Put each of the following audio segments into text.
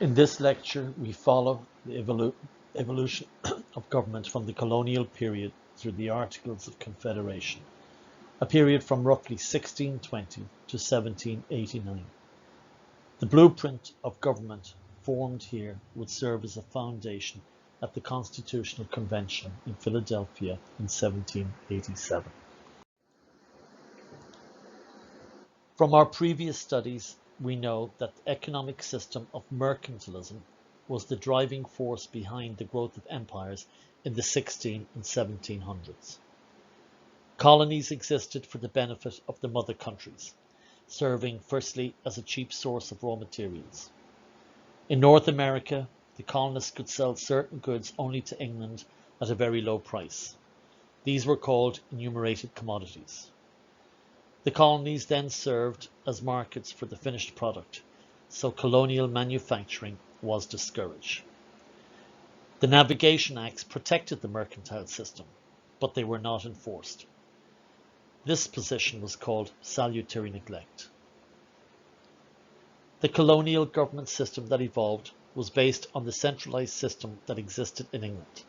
In this lecture, we follow the evolution of government from the colonial period through the Articles of Confederation, a period from roughly 1620 to 1789. The blueprint of government formed here would serve as a foundation at the Constitutional Convention in Philadelphia in 1787. From our previous studies, we know that the economic system of mercantilism was the driving force behind the growth of empires in the 16 and 1700s. Colonies existed for the benefit of the mother countries, serving firstly as a cheap source of raw materials. In North America, the colonists could sell certain goods only to England at a very low price. These were called enumerated commodities. The colonies then served as markets for the finished product, so colonial manufacturing was discouraged. The Navigation Acts protected the mercantile system, but they were not enforced. This position was called salutary neglect. The colonial government system that evolved was based on the centralized system that existed in England,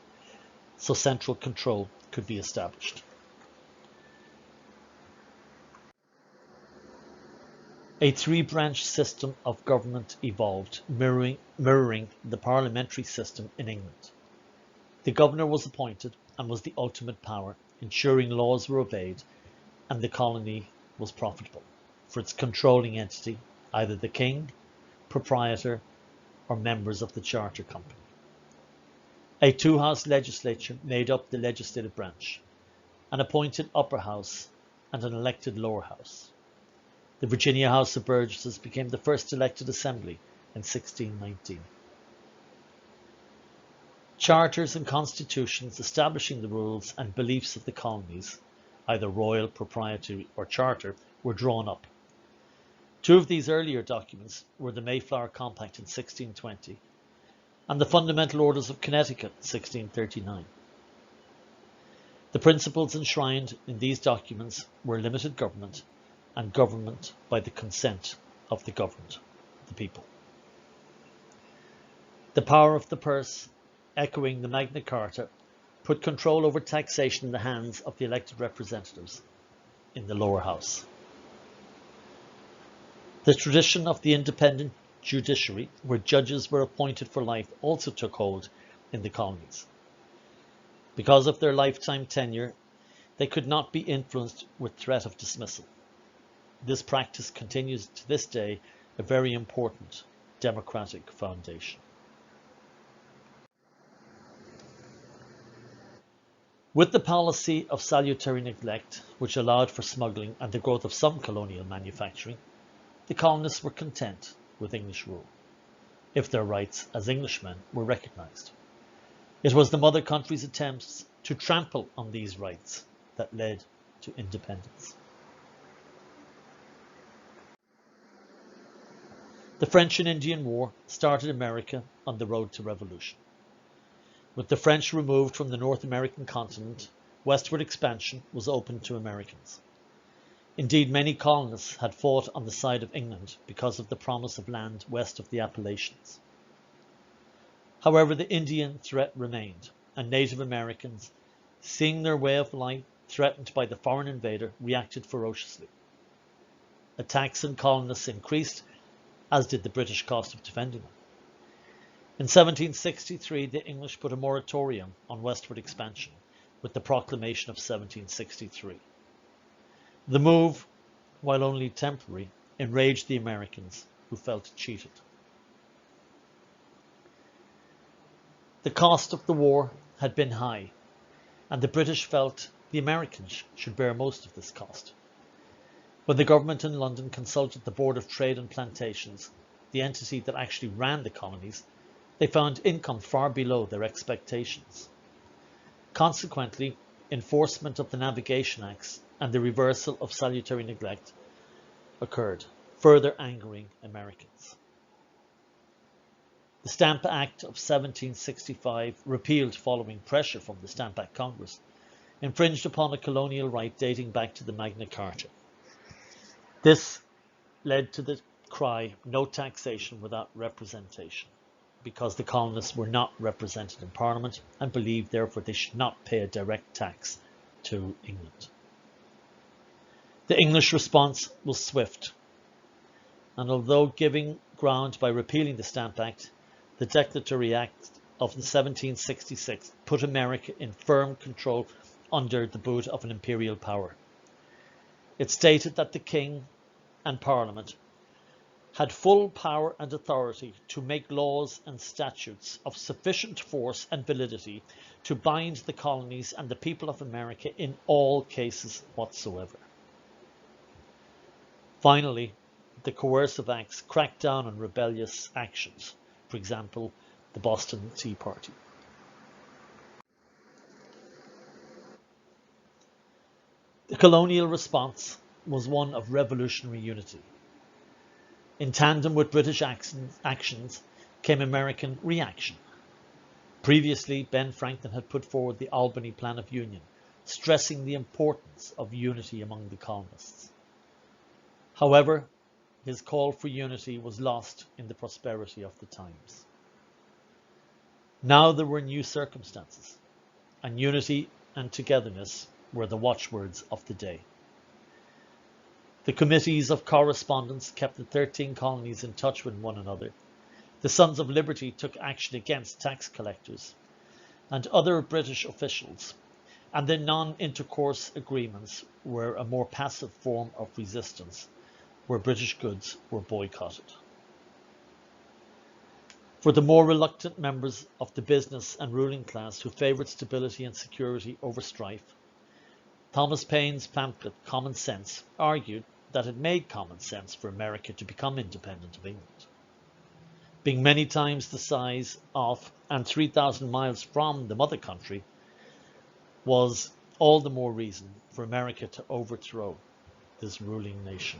so central control could be established. A three-branch system of government evolved, mirroring the parliamentary system in England. The governor was appointed and was the ultimate power, ensuring laws were obeyed, and the colony was profitable for its controlling entity, either the king, proprietor, or members of the charter company. A two-house legislature made up the legislative branch, an appointed upper house and an elected lower house. The Virginia House of Burgesses became the first elected assembly in 1619. Charters and constitutions establishing the rules and beliefs of the colonies, either royal, proprietary, or charter, were drawn up. Two of these earlier documents were the Mayflower Compact in 1620 and the Fundamental Orders of Connecticut in 1639. The principles enshrined in these documents were limited government and government by the consent of the governed, the people. The power of the purse, echoing the Magna Carta, put control over taxation in the hands of the elected representatives in the lower house. The tradition of the independent judiciary, where judges were appointed for life, also took hold in the colonies. Because of their lifetime tenure, they could not be influenced with threat of dismissal. This practice continues to this day, a very important democratic foundation. With the policy of salutary neglect, which allowed for smuggling and the growth of some colonial manufacturing, the colonists were content with English rule, if their rights as Englishmen were recognised. It was the mother country's attempts to trample on these rights that led to independence. The French and Indian War started America on the road to revolution. With the French removed from the North American continent, westward expansion was open to Americans. Indeed, many colonists had fought on the side of England because of the promise of land west of the Appalachians. However, the Indian threat remained, and Native Americans, seeing their way of life threatened by the foreign invader, reacted ferociously. Attacks on colonists increased, as did the British cost of defending them. In 1763, the English put a moratorium on westward expansion with the Proclamation of 1763. The move, while only temporary, enraged the Americans, who felt cheated. The cost of the war had been high, and the British felt the Americans should bear most of this cost. When the government in London consulted the Board of Trade and Plantations, the entity that actually ran the colonies, they found income far below their expectations. Consequently, enforcement of the Navigation Acts and the reversal of salutary neglect occurred, further angering Americans. The Stamp Act of 1765, repealed following pressure from the Stamp Act Congress, infringed upon a colonial right dating back to the Magna Carta. This led to the cry, "No taxation without representation." because the colonists were not represented in Parliament and believed therefore they should not pay a direct tax to England. The English response was swift, and although giving ground by repealing the Stamp Act, the Declaratory Act of 1766 put America in firm control under the boot of an imperial power. It stated that the King and Parliament had full power and authority to make laws and statutes of sufficient force and validity to bind the colonies and the people of America in all cases whatsoever. Finally, the coercive acts cracked down on rebellious actions, for example, the Boston Tea Party. The colonial response was one of revolutionary unity. In tandem with British actions came American reaction. Previously, Ben Franklin had put forward the Albany Plan of Union, stressing the importance of unity among the colonists. However, his call for unity was lost in the prosperity of the times. Now there were new circumstances, and unity and togetherness were the watchwords of the day. The committees of correspondence kept the 13 colonies in touch with one another. The Sons of Liberty took action against tax collectors and other British officials, and the non-intercourse agreements were a more passive form of resistance, where British goods were boycotted. For the more reluctant members of the business and ruling class who favoured stability and security over strife, Thomas Paine's pamphlet Common Sense argued that it made common sense for America to become independent of England. Being many times the size of and 3,000 miles from the mother country was all the more reason for America to overthrow this ruling nation.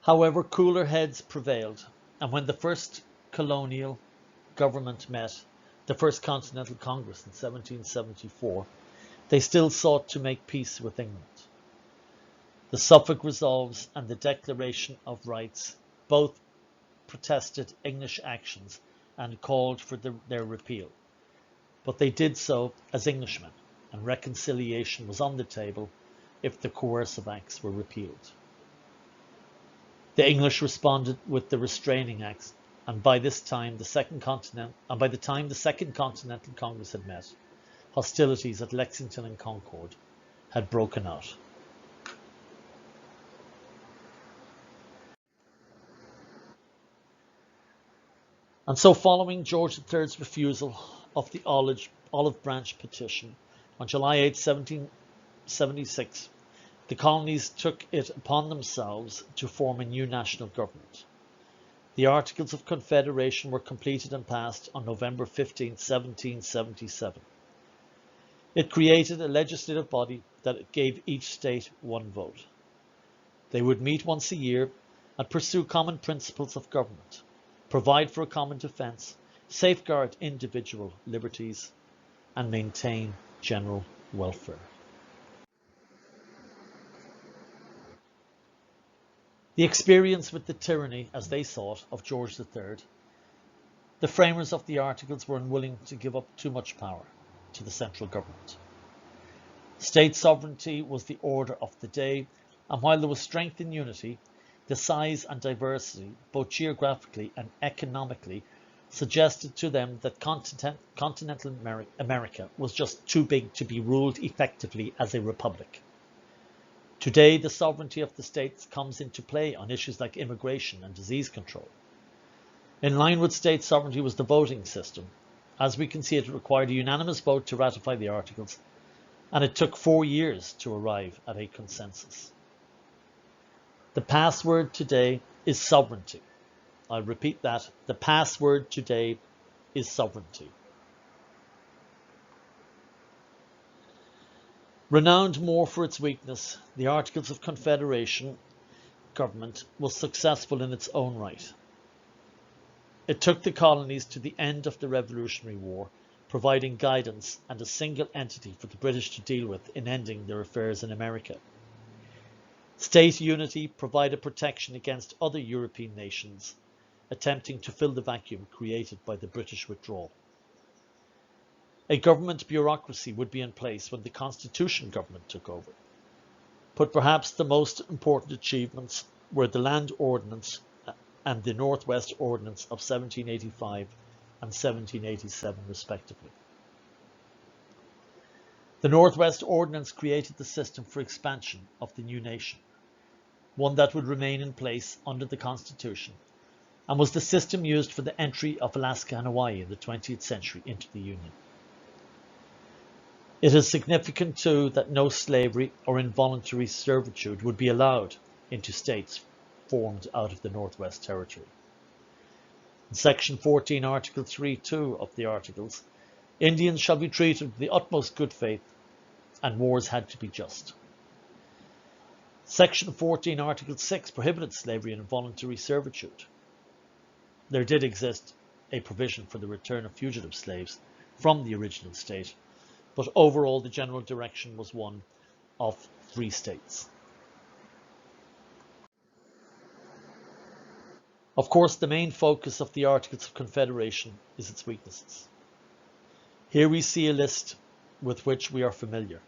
However, cooler heads prevailed, and when the first colonial government met the First Continental Congress in 1774, they still sought to make peace with England. The Suffolk Resolves and the Declaration of Rights both protested English actions and called for their repeal, but they did so as Englishmen, and reconciliation was on the table if the coercive acts were repealed. The English responded with the Restraining Acts, and by the time the Second Continental Congress had met, hostilities at Lexington and Concord had broken out. And so, following George III's refusal of the Olive Branch Petition on July 8, 1776, the colonies took it upon themselves to form a new national government. The Articles of Confederation were completed and passed on November 15, 1777. It created a legislative body that gave each state one vote. They would meet once a year and pursue common principles of government, provide for a common defence, safeguard individual liberties, and maintain general welfare. The experience with the tyranny, as they saw it, of George III, the framers of the Articles were unwilling to give up too much power to the central government. State sovereignty was the order of the day, and while there was strength in unity, the size and diversity, both geographically and economically, suggested to them that continental America was just too big to be ruled effectively as a republic. Today, the sovereignty of the states comes into play on issues like immigration and disease control. In line with state sovereignty was the voting system. As we can see, it required a unanimous vote to ratify the Articles, and it took 4 years to arrive at a consensus. The password today is sovereignty. I'll repeat that. The password today is sovereignty. Renowned more for its weakness, the Articles of Confederation government was successful in its own right. It took the colonies to the end of the Revolutionary War, providing guidance and a single entity for the British to deal with in ending their affairs in America. State unity provided protection against other European nations attempting to fill the vacuum created by the British withdrawal. A government bureaucracy would be in place when the Constitution government took over. But perhaps the most important achievements were the Land Ordinance and the North West Ordinance of 1785 and 1787 respectively. The North West Ordinance created the system for expansion of the new nation, one that would remain in place under the Constitution, and was the system used for the entry of Alaska and Hawaii in the 20th century into the Union. It is significant too that no slavery or involuntary servitude would be allowed into states formed out of the Northwest Territory. In Section 14, Article 3(2) of the Articles, Indians shall be treated with the utmost good faith, and wars had to be just. Section 14, Article 6 prohibited slavery and involuntary servitude. There did exist a provision for the return of fugitive slaves from the original state, but overall the general direction was one of free states. Of course, the main focus of the Articles of Confederation is its weaknesses. Here we see a list with which we are familiar,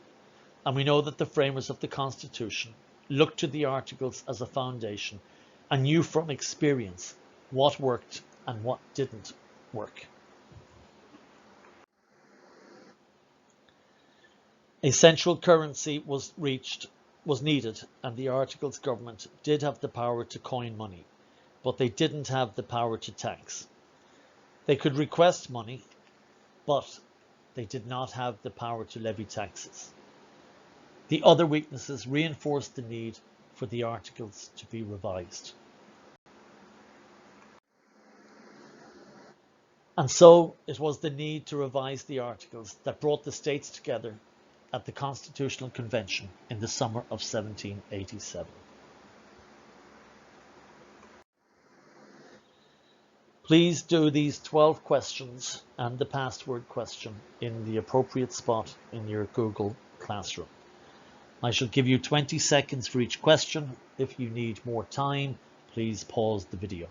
and we know that the framers of the Constitution looked to the Articles as a foundation and knew from experience what worked and what didn't work. A central currency was needed, and the Articles government did have the power to coin money, but they didn't have the power to tax. They could request money, but they did not have the power to levy taxes. The other weaknesses reinforced the need for the Articles to be revised. And so it was the need to revise the Articles that brought the states together at the Constitutional Convention in the summer of 1787. Please do these 12 questions and the password question in the appropriate spot in your Google Classroom. I shall give you 20 seconds for each question. If you need more time, please pause the video.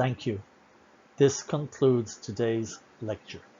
Thank you. This concludes today's lecture.